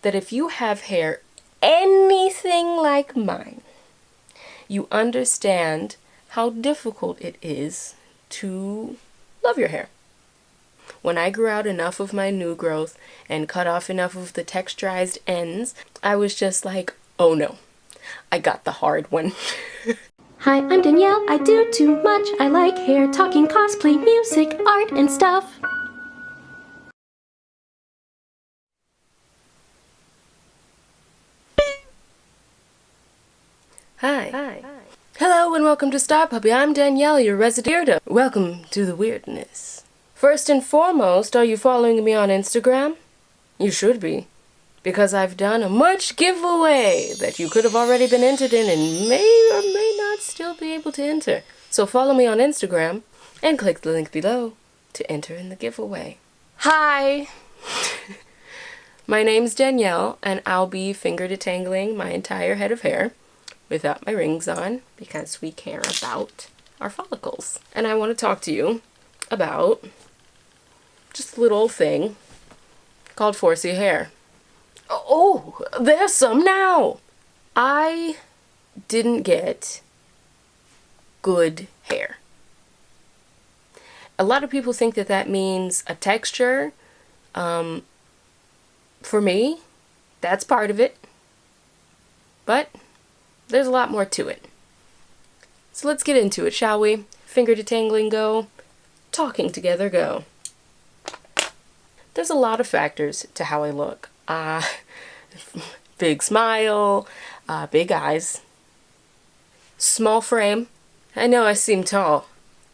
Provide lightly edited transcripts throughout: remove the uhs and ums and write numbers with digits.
that if you have hair anything like mine, you understand how difficult it is to love your hair. When I grew out enough of my new growth and cut off enough of the texturized ends, I was just like, oh no, I got the hard one. Hi, I'm Danielle. I do too much. I like hair, talking, cosplay, music, art, and stuff. Hi. Hello and welcome to StarPuppy. I'm Danielle, your resident weirdo. Welcome to the weirdness. First and foremost, are you following me on Instagram? You should be, because I've done a merch giveaway that you could have already been entered in and may or may not still be able to enter. So follow me on Instagram and click the link below to enter in the giveaway. Hi! My name's Danielle, and I'll be finger detangling my entire head of hair without my rings on because we care about our follicles. And I want to talk to you about just a little thing called 4C hair. Oh, there's some now! I didn't get good hair. A lot of people think that that means a texture. For me, that's part of it. But there's a lot more to it. So let's get into it, shall we? Finger detangling go, talking together go. There's a lot of factors to how I look. Big smile, big eyes, small frame. I know I seem tall.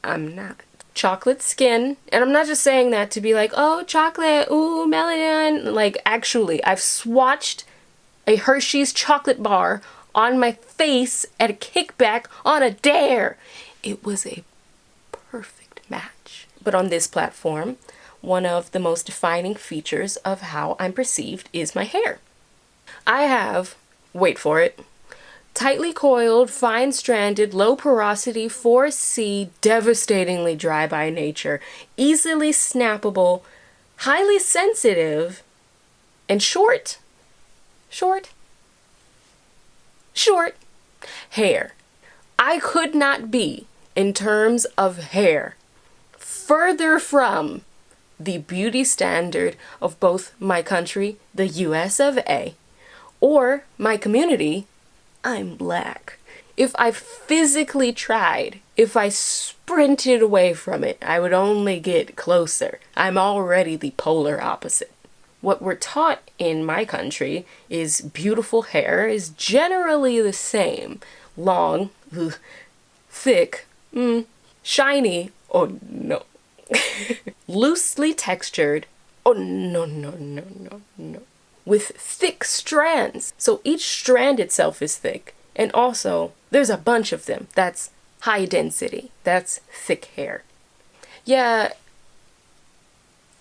I'm not. Chocolate skin. And I'm not just saying that to be like, oh, chocolate, ooh, melanin. Like, actually, I've swatched a Hershey's chocolate bar on my face at a kickback on a dare. It was a perfect match. But on this platform, one of the most defining features of how I'm perceived is my hair. I have, wait for it, tightly coiled, fine-stranded, low porosity, 4C, devastatingly dry by nature, easily snappable, highly sensitive, and short hair. I could not be, in terms of hair, further from the beauty standard of both my country, the US of A, or my community, I'm black. If I physically tried, if I sprinted away from it, I would only get closer. I'm already the polar opposite. What we're taught in my country is beautiful hair is generally the same. Long, thick, shiny, oh no. Loosely textured, oh no. With thick strands. So each strand itself is thick. And also, there's a bunch of them. That's high density. That's thick hair. Yeah,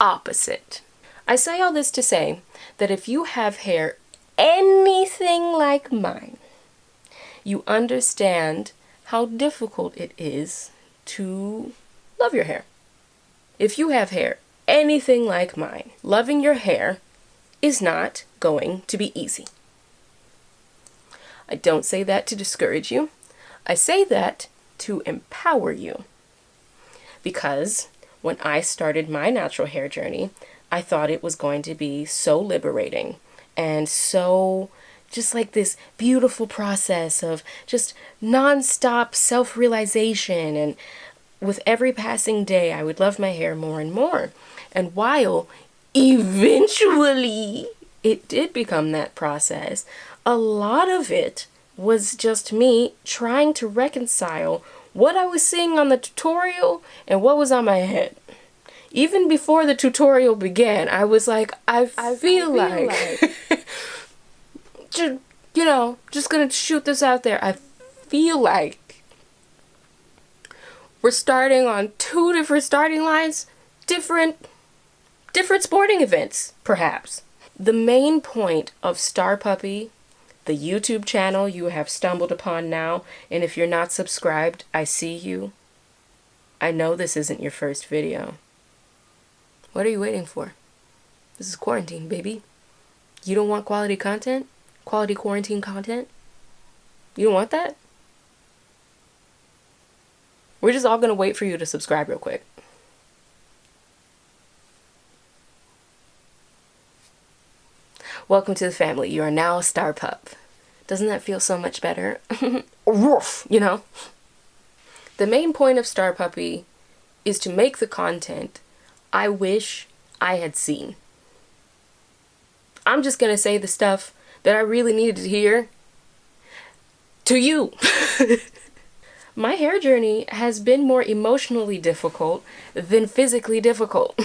opposite. I say all this to say that if you have hair anything like mine, you understand how difficult it is to love your hair. If you have hair anything like mine, loving your hair is not going to be easy. I don't say that to discourage you. I say that to empower you. Because when I started my natural hair journey, I thought it was going to be so liberating and so just like this beautiful process of just nonstop self-realization, and with every passing day I would love my hair more and more. And while eventually it did become that process, a lot of it was just me trying to reconcile what I was seeing on the tutorial and what was on my head. Even before the tutorial began, I was like, I feel like just gonna shoot this out there. I feel like we're starting on two different starting lines, different sporting events, perhaps. The main point of StarPuppy, the YouTube channel you have stumbled upon now, and if you're not subscribed, I see you. I know this isn't your first video. What are you waiting for? This is quarantine, baby. You don't want quality content? Quality quarantine content? You don't want that? We're just all gonna wait for you to subscribe real quick. Welcome to the family. You are now a StarPup. Doesn't that feel so much better? You know? The main point of StarPuppy is to make the content I wish I had seen. I'm just gonna say the stuff that I really needed to hear to you. My hair journey has been more emotionally difficult than physically difficult.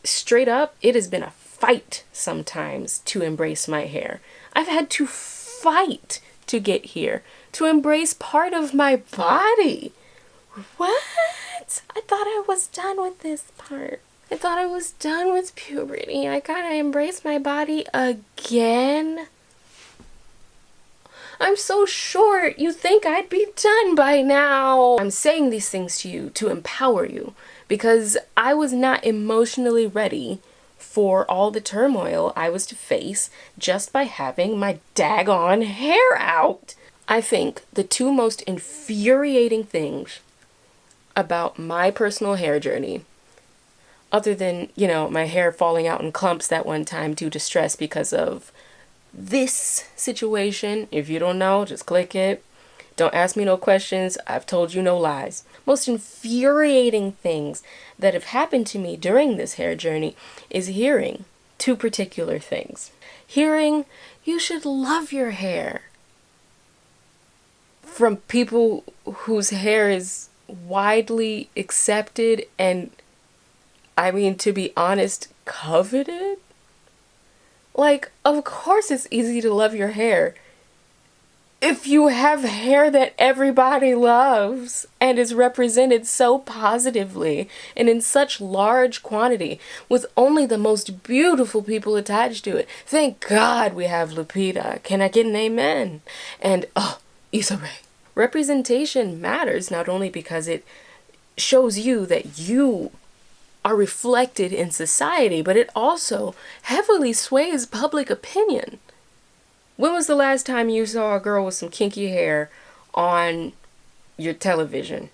Straight up, it has been a fight sometimes to embrace my hair. I've had to fight to get here, to embrace part of my body. What? I thought I was done with this part. I thought I was done with puberty. I gotta embrace my body again. I'm so short. You think I'd be done by now. I'm saying these things to you to empower you because I was not emotionally ready for all the turmoil I was to face just by having my daggone hair out. I think the two most infuriating things about my personal hair journey, other than, you know, my hair falling out in clumps that one time due to stress because of this situation. If you don't know, just click it. Don't ask me no questions. I've told you no lies. Most infuriating things that have happened to me during this hair journey is hearing two particular things. Hearing, you should love your hair, from people whose hair is widely accepted and, I mean, to be honest, coveted. Like, of course it's easy to love your hair if you have hair that everybody loves and is represented so positively and in such large quantity with only the most beautiful people attached to it. Thank God we have Lupita. Can I get an amen? And, Issa Rae. Representation matters not only because it shows you that you are reflected in society, but it also heavily sways public opinion. When was the last time you saw a girl with some kinky hair on your television?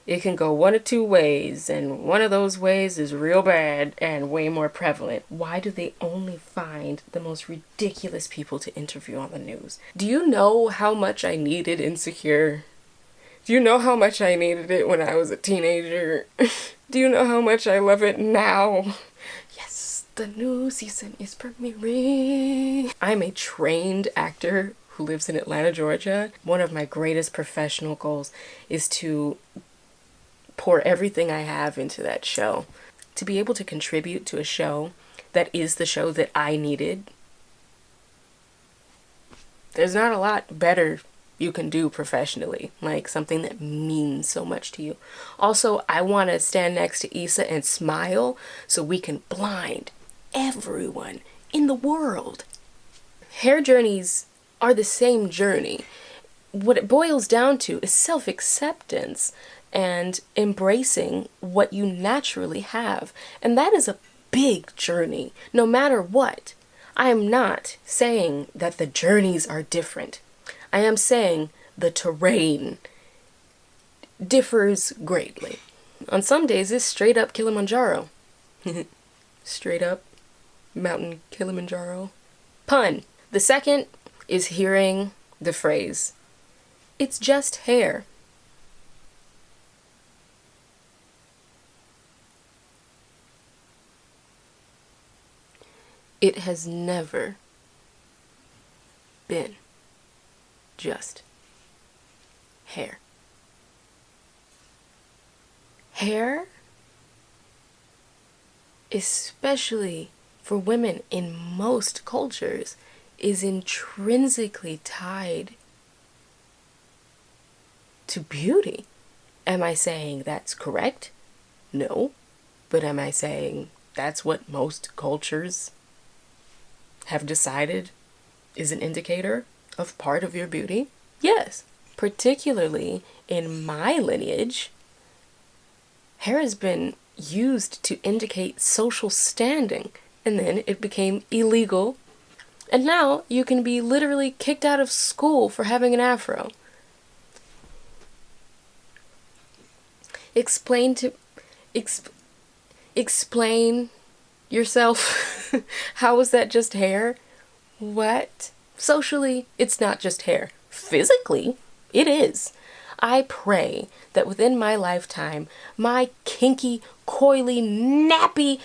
It can go one of two ways, and one of those ways is real bad and way more prevalent. Why do they only find the most ridiculous people to interview on the news? Do you know how much I needed Insecure? Do you know how much I needed it when I was a teenager? Do you know how much I love it now? Yes, the new season is premiering. I'm a trained actor who lives in Atlanta, Georgia. One of my greatest professional goals is to pour everything I have into that show. To be able to contribute to a show that is the show that I needed. There's not a lot better you can do professionally, like something that means so much to you. Also, I want to stand next to Issa and smile so we can blind everyone in the world. Hair journeys are the same journey. What it boils down to is self-acceptance and embracing what you naturally have. And that is a big journey, no matter what. I am not saying that the journeys are different. I am saying the terrain differs greatly. On some days, it's straight up Kilimanjaro. Straight up Mountain Kilimanjaro. Pun. The second is hearing the phrase, it's just hair. It has never been just hair. Hair, especially for women in most cultures, is intrinsically tied to beauty. Am I saying that's correct? No. But am I saying that's what most cultures have decided is an indicator of part of your beauty? Yes. Particularly in my lineage, hair has been used to indicate social standing. and then it became illegal. And now you can be literally kicked out of school for having an afro. Explain to explain yourself. How is that just hair? What? Socially, it's not just hair. Physically, it is. I pray that within my lifetime, my kinky, coily, nappy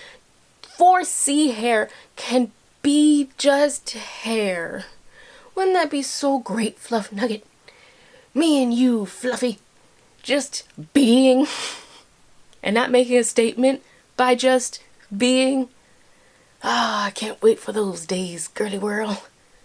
4C hair can be just hair. Wouldn't that be so great, Fluffnugget? Me and you, Fluffy, just being and not making a statement by just being. I can't wait for those days, girly whirl.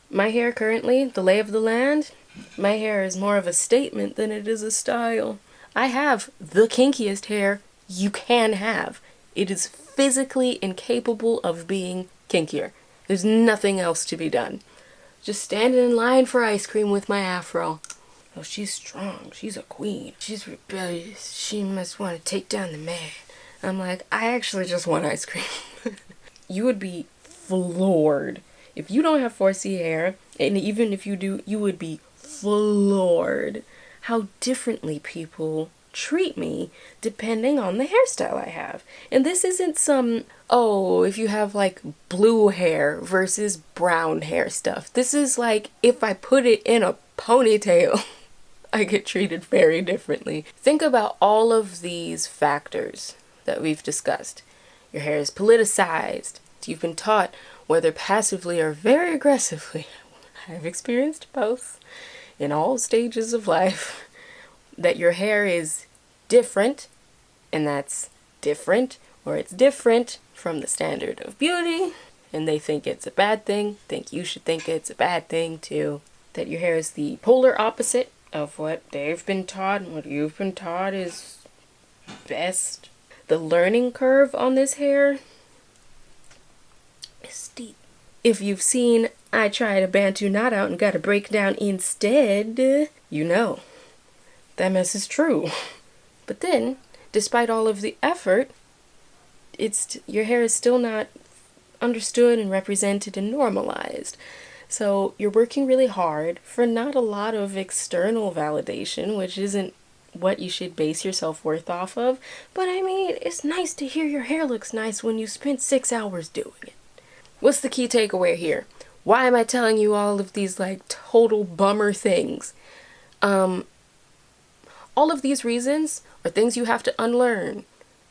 My hair currently, the lay of the land, my hair is more of a statement than it is a style. I have the kinkiest hair you can have. It is physically incapable of being kinkier. There's nothing else to be done. Just standing in line for ice cream with my afro. Oh, she's strong. She's a queen. She's rebellious. She must want to take down the man. I'm like, I actually just want ice cream. You would be floored. If you don't have 4C hair, and even if you do, you would be floored how differently people treat me depending on the hairstyle I have. And this isn't some, oh, if you have like blue hair versus brown hair stuff. This is like, if I put it in a ponytail, I get treated very differently. Think about all of these factors that we've discussed. Your hair is politicized. You've been taught, whether passively or very aggressively, I've experienced both in all stages of life, that your hair is different, and that's different, or it's different from the standard of beauty, and they think it's a bad thing, think you should think it's a bad thing too. That your hair is the polar opposite of what they've been taught, and what you've been taught is best. The learning curve on this hair is steep. If you've seen I Tried a Bantu Knot Out and Got a Breakdown Instead, you know that mess is true. But then, despite all of the effort, your hair is still not understood and represented and normalized. So you're working really hard for not a lot of external validation, which isn't what you should base your self-worth off of. But I mean, it's nice to hear your hair looks nice when you spent 6 hours doing it. What's the key takeaway here? Why am I telling you all of these like total bummer things? All of these reasons are things you have to unlearn.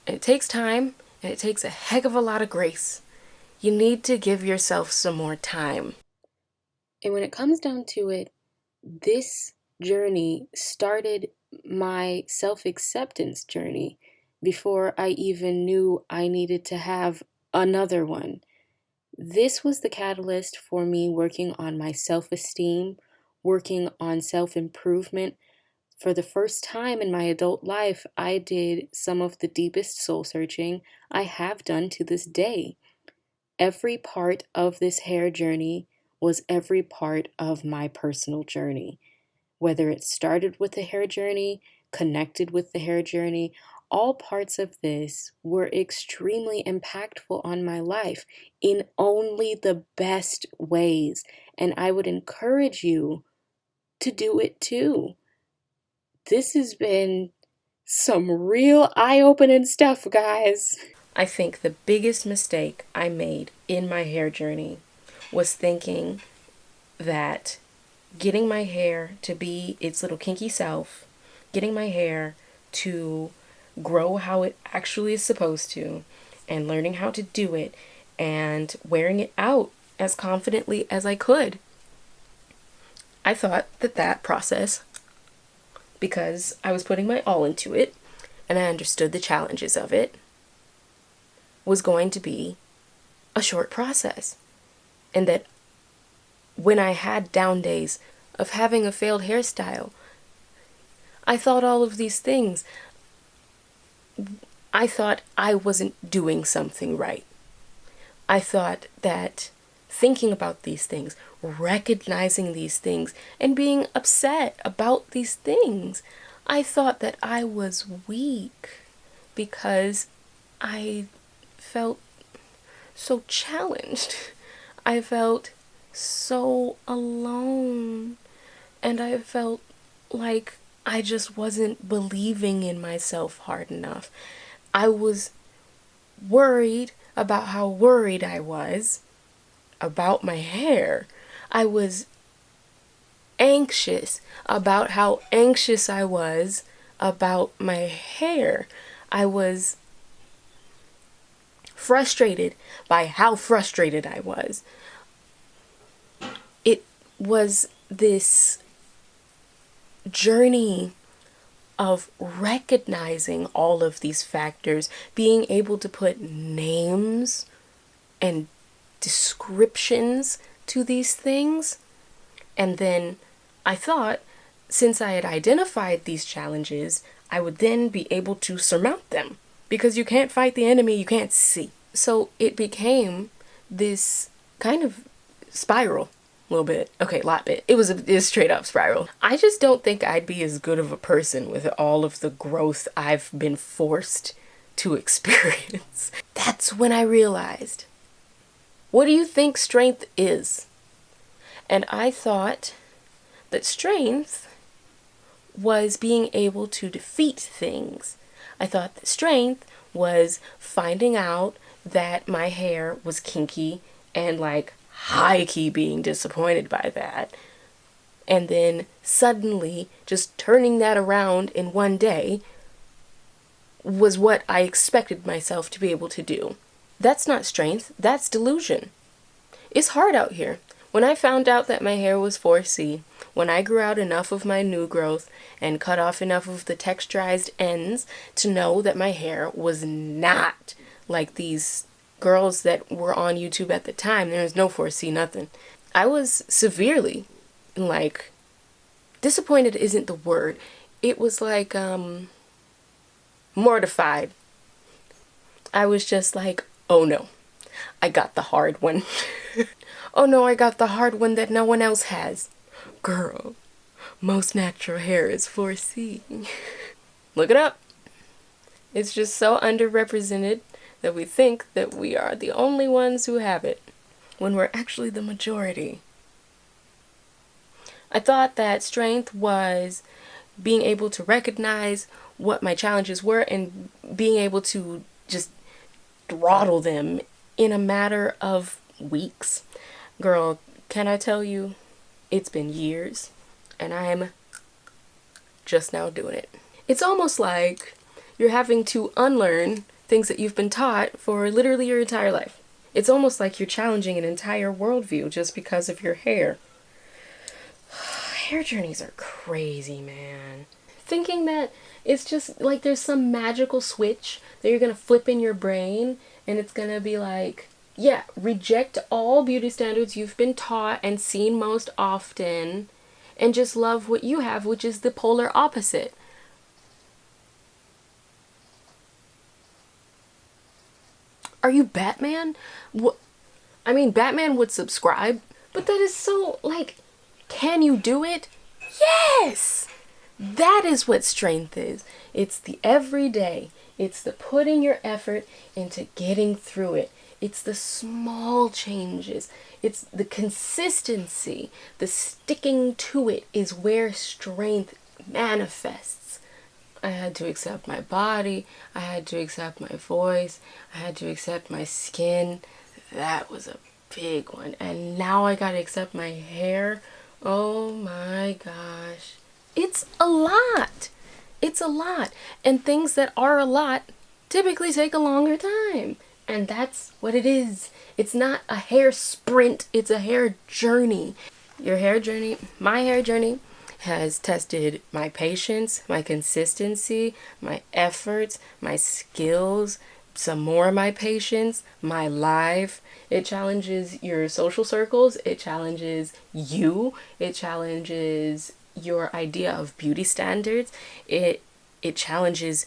And it takes time, and it takes a heck of a lot of grace. You need to give yourself some more time. And when it comes down to it, this journey started my self-acceptance journey before I even knew I needed to have another one. This was the catalyst for me working on my self-esteem, working on self-improvement. For the first time in my adult life, I did some of the deepest soul searching I have done to this day. Every part of this hair journey was every part of my personal journey. Whether it started with the hair journey, connected with the hair journey, all parts of this were extremely impactful on my life in only the best ways. And I would encourage you to do it too. This has been some real eye-opening stuff, guys. I think the biggest mistake I made in my hair journey was thinking that getting my hair to be its little kinky self, getting my hair to grow how it actually is supposed to, and learning how to do it, and wearing it out as confidently as I could. I thought that process, because I was putting my all into it, and I understood the challenges of it, was going to be a short process. And that when I had down days of having a failed hairstyle, I thought all of these things. I thought I wasn't doing something right. I thought that thinking about these things, recognizing these things, and being upset about these things, I thought that I was weak because I felt so challenged. I felt so alone. And I felt like I just wasn't believing in myself hard enough. I was worried about how worried I was about my hair. I was anxious about how anxious I was about my hair. I was frustrated by how frustrated I was. It was this journey of recognizing all of these factors, being able to put names and descriptions to these things. And then I thought, since I had identified these challenges, I would then be able to surmount them, because you can't fight the enemy you can't see. So it became this kind of spiral. A little bit. Okay, a lot bit. It was a straight up spiral. I just don't think I'd be as good of a person with all of the growth I've been forced to experience. That's when I realized, what do you think strength is? And I thought that strength was being able to defeat things. I thought that strength was finding out that my hair was kinky and like high-key being disappointed by that, and then suddenly just turning that around in one day was what I expected myself to be able to do. That's not strength, that's delusion. It's hard out here. When I found out that my hair was 4C, when I grew out enough of my new growth and cut off enough of the texturized ends to know that my hair was not like these girls that were on YouTube at the time, there was no 4C nothing. I was severely, like, disappointed isn't the word. It was like, mortified. I was just like, oh no, I got the hard one. Oh no, I got the hard one that no one else has. Girl, most natural hair is 4C. Look it up. It's just so underrepresented that we think that we are the only ones who have it, when we're actually the majority. I thought that strength was being able to recognize what my challenges were and being able to just throttle them in a matter of weeks. Girl, can I tell you, it's been years, and I'm just now doing it. It's almost like you're having to unlearn things that you've been taught for literally your entire life. It's almost like you're challenging an entire worldview just because of your hair. Hair journeys are crazy, man. Thinking that it's just like there's some magical switch that you're gonna flip in your brain and it's gonna be like, yeah, reject all beauty standards you've been taught and seen most often and just love what you have, which is the polar opposite. Are you Batman? What? I mean, Batman would subscribe, but that is so, like, can you do it? Yes! That is what strength is. It's the everyday. It's the putting your effort into getting through it. It's the small changes. It's the consistency. The sticking to it is where strength manifests. I had to accept my body. I had to accept my voice. I had to accept my skin. That was a big one. And now I gotta accept my hair. Oh my gosh. It's a lot. It's a lot. And things that are a lot typically take a longer time. And that's what it is. It's not a hair sprint. It's a hair journey. Your hair journey, my hair journey, has tested my patience, my consistency, my efforts, my skills, some more of my patience, my life. It challenges your social circles. It challenges you. It challenges your idea of beauty standards. It challenges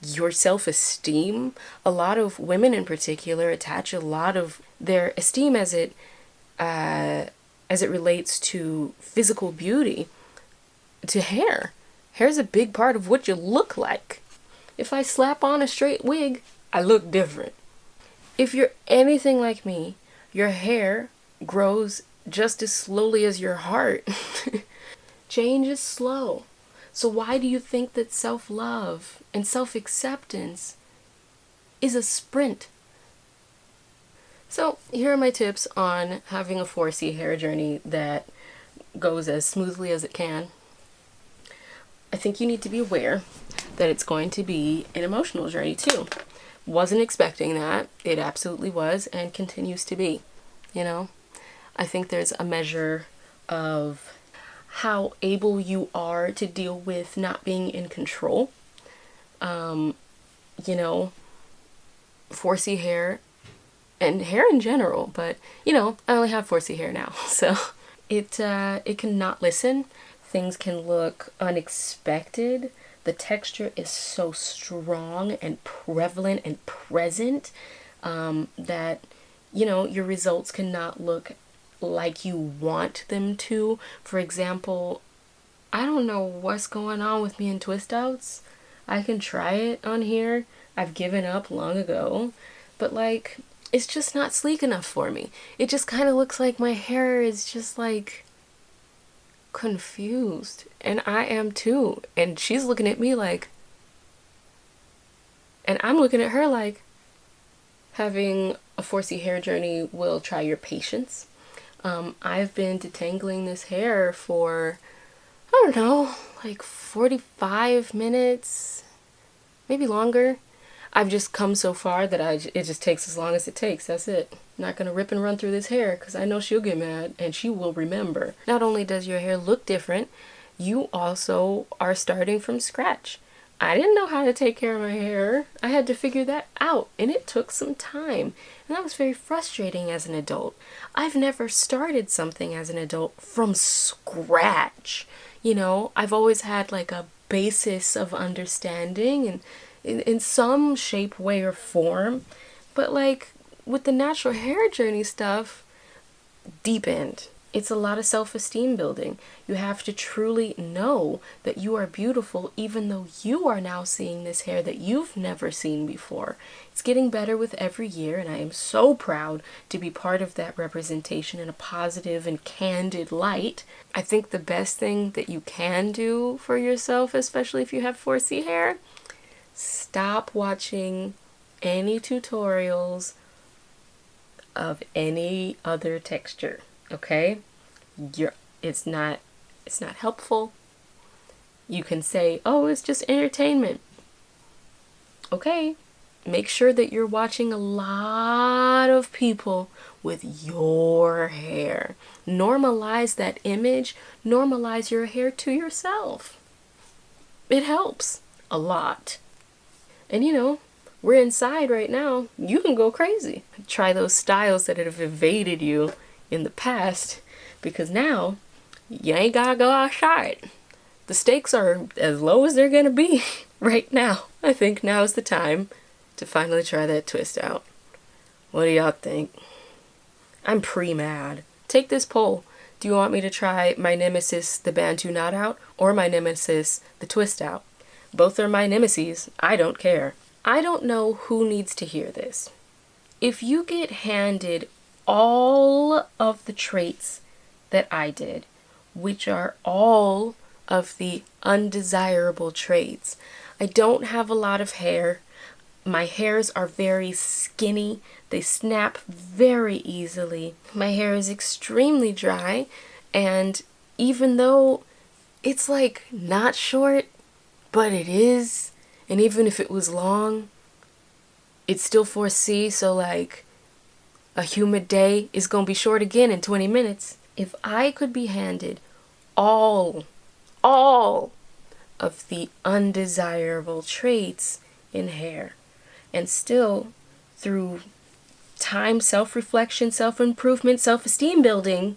your self-esteem. A lot of women in particular attach a lot of their esteem as it relates to physical beauty to hair. Hair's a big part of what you look like. If I slap on a straight wig, I look different. If you're anything like me, your hair grows just as slowly as your heart. Change is slow. So why do you think that self-love and self-acceptance is a sprint? So here are my tips on having a 4C hair journey that goes as smoothly as it can. I think you need to be aware that it's going to be an emotional journey too. Wasn't expecting that. It absolutely was and continues to be, you know. I think there's a measure of how able you are to deal with not being in control. You know, 4C hair and hair in general, but you know, I only have 4C hair now, so it can not listen. Things can look unexpected. The texture is so strong and prevalent and present that, you know, your results cannot look like you want them to. For example, I don't know what's going on with me in twist outs. I can try it on here. I've given up long ago, but like, it's just not sleek enough for me. It just kind of looks like my hair is just like confused, and I am too. And she's looking at me like, and I'm looking at her like, having a 4C hair journey will try your patience. I've been detangling this hair for, I don't know, like 45 minutes, maybe longer. I've just come so far that it just takes as long as it takes. That's it. I'm not going to rip and run through this hair because I know she'll get mad and she will remember. Not only does your hair look different, you also are starting from scratch. I didn't know how to take care of my hair. I had to figure that out, and it took some time. And that was very frustrating as an adult. I've never started something as an adult from scratch. You know, I've always had like a basis of understanding and in some shape, way, or form. But like with the natural hair journey stuff, deep end. It's a lot of self-esteem building. You have to truly know that you are beautiful even though you are now seeing this hair that you've never seen before. It's getting better with every year, and I am so proud to be part of that representation in a positive and candid light. I think the best thing that you can do for yourself, especially if you have 4C hair, stop watching any tutorials of any other texture. Okay, it's not helpful. You can say, oh, it's just entertainment. Okay, make sure that you're watching a lot of people with your hair. Normalize that image. Normalize your hair to yourself. It helps a lot. And you know, we're inside right now. You can go crazy. Try those styles that have evaded you in the past, because now you ain't gotta go outside. The stakes are as low as they're gonna be right now. I think now is the time to finally try that twist out. What do y'all think? I'm pre-mad. Take this poll. Do you want me to try my nemesis, the Bantu knot out, or my nemesis, the twist out? Both are my nemesis. I don't care. I don't know who needs to hear this. If you get handed all of the traits that I did, which are all of the undesirable traits. I don't have a lot of hair. My hairs are very skinny. They snap very easily. My hair is extremely dry, and even though it's like not short, but it is, and even if it was long, it's still 4C, so like a humid day is gonna be short again in 20 minutes. If I could be handed all of the undesirable traits in hair, and still through time, self-reflection, self-improvement, self-esteem building,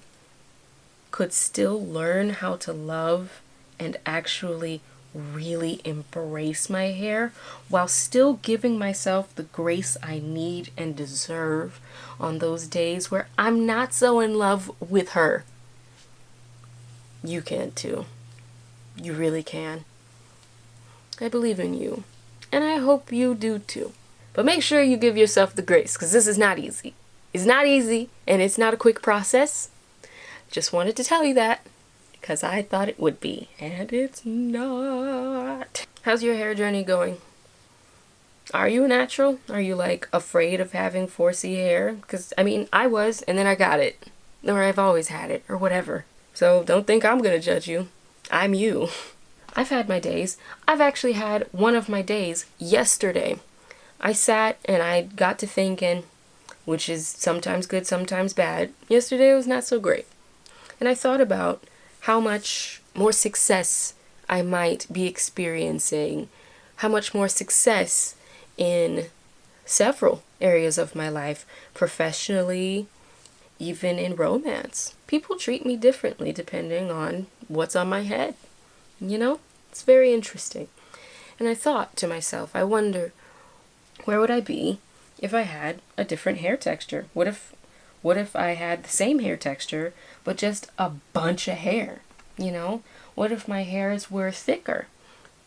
could still learn how to love and actually really embrace my hair while still giving myself the grace I need and deserve on those days where I'm not so in love with her. You can too. You really can. I believe in you. And I hope you do too. But make sure you give yourself the grace, because this is not easy. It's not easy, and it's not a quick process. Just wanted to tell you that, because I thought it would be, and it's not. How's your hair journey going? Are you a natural? Are you like afraid of having 4C hair? Because I mean, I was, and then I got it. Or I've always had it, or whatever. So don't think I'm gonna judge you. I'm you. I've had my days. I've actually had one of my days yesterday. I sat and I got to thinking, which is sometimes good, sometimes bad. Yesterday was not so great. And I thought about how much more success I might be experiencing, how much more success in several areas of my life, professionally, even in romance. People treat me differently depending on what's on my head. You know, it's very interesting. And I thought to myself, I wonder, where would I be if I had a different hair texture? What if I had the same hair texture, but just a bunch of hair? You know, what if my hairs were thicker,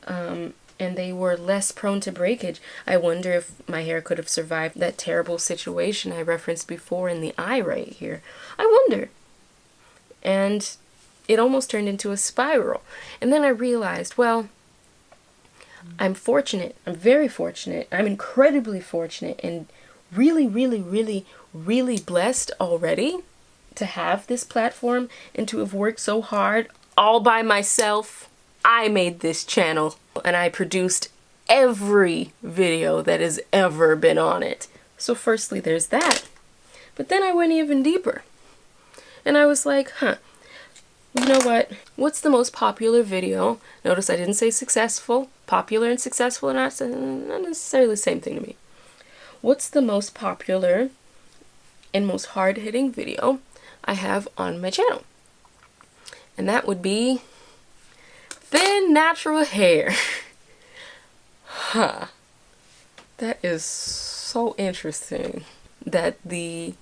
and they were less prone to breakage? I wonder if my hair could have survived that terrible situation I referenced before in the eye right here. I wonder. And it almost turned into a spiral. And then I realized, well, I'm fortunate. I'm very fortunate. I'm incredibly fortunate and really, really, really, really blessed already to have this platform and to have worked so hard all by myself. I made this channel and I produced every video that has ever been on it. So firstly, there's that. But then I went even deeper. And I was like, you know what? What's the most popular video? Notice I didn't say successful. Popular and successful are not necessarily the same thing to me. What's the most popular and most hard-hitting video I have on my channel? And that would be thin natural hair. That is so interesting that the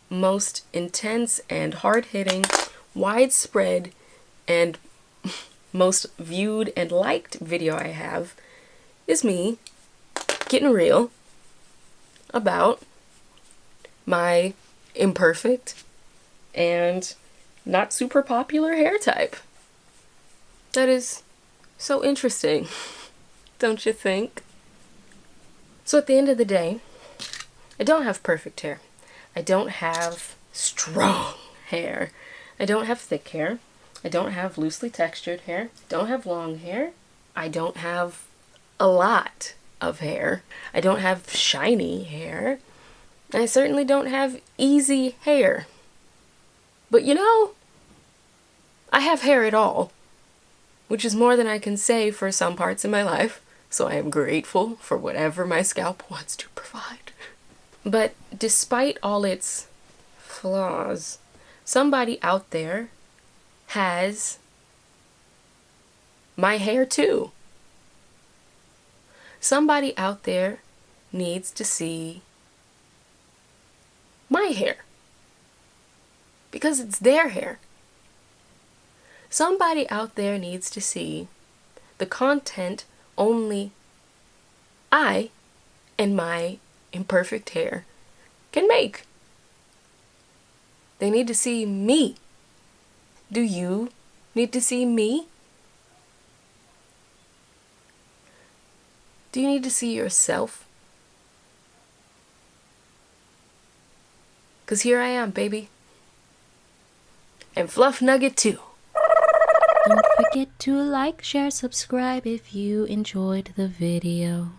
most intense and hard-hitting, widespread, and most viewed and liked video I have is me getting real about my imperfect and not super popular hair type. That is so interesting, don't you think? So at the end of the day, I don't have perfect hair. I don't have strong hair. I don't have thick hair. I don't have loosely textured hair. I don't have long hair. I don't have a lot of hair. I don't have shiny hair. And I certainly don't have easy hair. But you know, I have hair at all, which is more than I can say for some parts in my life. So I am grateful for whatever my scalp wants to provide. But despite all its flaws, somebody out there has my hair too. Somebody out there needs to see my hair because it's their hair. Somebody out there needs to see the content only I and my imperfect hair can make. They need to see me. Do you need to see me? Do you need to see yourself? 'Cause here I am, baby. And Fluffnugget too. Don't forget to like, share, subscribe if you enjoyed the video.